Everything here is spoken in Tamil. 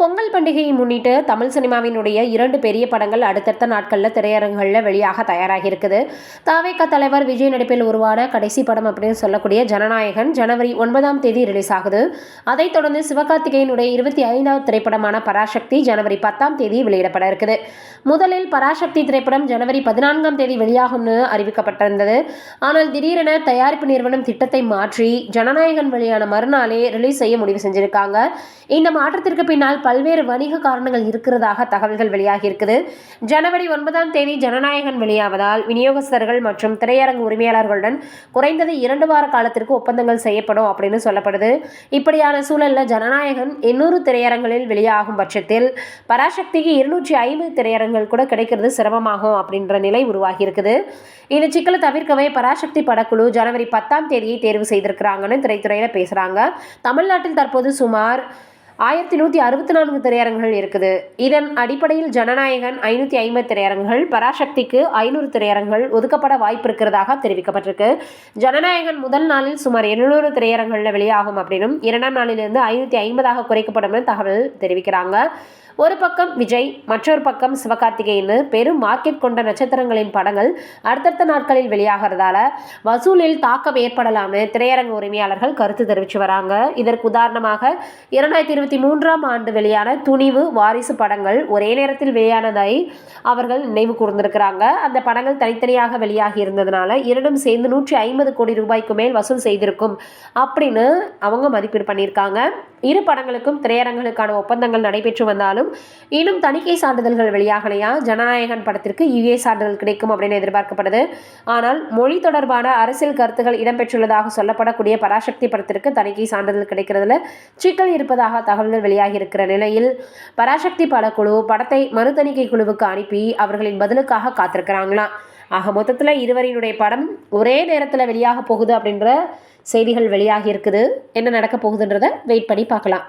பொங்கல் பண்டிகையை முன்னிட்டு தமிழ் சினிமாவினுடைய 2 பெரிய படங்கள் அடுத்தடுத்த நாட்களில் திரையரங்குகளில் வெளியாக தயாராகி இருக்குது. தவிக தலைவர் விஜய் நடிப்பில் உருவான கடைசி படம் அப்படின்னு சொல்லக்கூடிய ஜனநாயகன் ஜனவரி 9ஆம் தேதி ரிலீஸ் ஆகுது. அதைத் தொடர்ந்து சிவகார்த்திகேயனுடைய 25வது திரைப்படமான பராசக்தி ஜனவரி 10ஆம் தேதி வெளியிடப்பட இருக்குது. முதலில் பராசக்தி திரைப்படம் ஜனவரி 14ஆம் தேதி வெளியாகும்னு அறிவிக்கப்பட்டிருந்தது. ஆனால் திடீரென தயாரிப்பு நிறுவனம் திட்டத்தை மாற்றி ஜனநாயகன் வெளியான மறுநாளே ரிலீஸ் செய்ய முடிவு செஞ்சிருக்காங்க. இந்த மாற்றத்திற்கு பின்னால் பல்வேறு வணிக காரணங்கள் இருக்கிறதாக தகவல்கள் வெளியாகி இருக்குது. ஜனவரி 9ஆம் தேதி ஜனநாயகன் வெளியாவதால் விநியோகஸ்தர்கள் மற்றும் திரையரங்கு உரிமையாளர்களுடன் குறைந்தது 2 வார காலத்திற்கு ஒப்பந்தங்கள் செய்யப்படும் அப்படின்னு சொல்லப்படுது. இப்படியான சூழலில் ஜனநாயகன் 800 திரையரங்களில் வெளியாகும் பட்சத்தில் பராசக்திக்கு 250 திரையரங்குகள் கூட கிடைக்கிறது சிரமமாகும் அப்படின்ற நிலை உருவாகி இருக்குது. இந்த சிக்கலை தவிர்க்கவே பராசக்தி படக்குழு ஜனவரி 10ஆம் தேதியை தேர்வு செய்திருக்கிறாங்கன்னு திரைத்துறையில் பேசுகிறாங்க. தமிழ்நாட்டில் தற்போது சுமார் 1164 திரையரங்குகள் இருக்குது. இதன் அடிப்படையில் ஜனநாயகன் 550 திரையரங்குகள், பராசக்திக்கு 500 திரையரங்குகள் ஒதுக்கப்பட வாய்ப்பு இருக்கிறதாக தெரிவிக்கப்பட்டிருக்கு. ஜனநாயகன் முதல் நாளில் சுமார் 700 திரையரங்குகளில் வெளியாகும் அப்படின்னும் 2ஆம் நாளிலிருந்து 550 குறைக்கப்படும் தகவல் தெரிவிக்கிறாங்க. ஒரு பக்கம் விஜய், மற்றொரு பக்கம் சிவகார்த்திகேயன் பெரும் மார்க்கெட் கொண்ட நட்சத்திரங்களின் படங்கள் அடுத்தடுத்த நாட்களில் வெளியாகிறதால வசூலில் தாக்கம் ஏற்படலாம்னு திரையரங்கு உரிமையாளர்கள் கருத்து தெரிவித்து வராங்க. இதற்கு உதாரணமாக 2023ஆம் ஆண்டு வெளியான துணிவு, வாரிசு படங்கள் ஒரே நேரத்தில் வெளியானதை அவர்கள் நினைவு கூர்ந்திருக்கிறாங்க. அந்த படங்கள் தனித்தனியாக வெளியாகி இருந்ததுனால இரண்டும் சேர்ந்து 150 கோடி ரூபாய்க்கு மேல் வசூல் செய்திருக்கும் அப்படின்னு அவங்க மதிப்பீடு பண்ணியிருக்காங்க. இரு படங்களுக்கும் திரையரங்குகளுக்கான ஒப்பந்தங்கள் நடைபெற்று வந்தாலும் இன்னும் தணிக்கை சான்றிதழ்கள் வெளியாகலையா. ஜனநாயகன் படத்திற்கு யுஏ சான்றிதழ் கிடைக்கும் அப்படின்னு எதிர்பார்க்கப்படுது. ஆனால் மொழி தொடர்பான அரசியல் கருத்துக்கள் இடம்பெற்றுள்ளதாக சொல்லப்படக்கூடிய பராசக்தி படத்திற்கு தணிக்கை சான்றிதழ் கிடைக்கிறதுல சிக்கல் இருப்பதாக தகவல்கள் வெளியாகி இருக்கிற நிலையில் பராசக்தி படக்குழு படத்தை மறு தணிக்கை குழுவுக்கு அனுப்பி அவர்களின் பதிலுக்காக காத்திருக்கிறாங்களாம். ஆக மொத்தத்தில் இருவரினுடைய படம் ஒரே நேரத்தில் வெளியாக போகுது அப்படின்ற செய்திகள் வெளியாகி இருக்குது. என்ன நடக்க போகுதுன்றதை வெயிட் பண்ணி பார்க்கலாம்.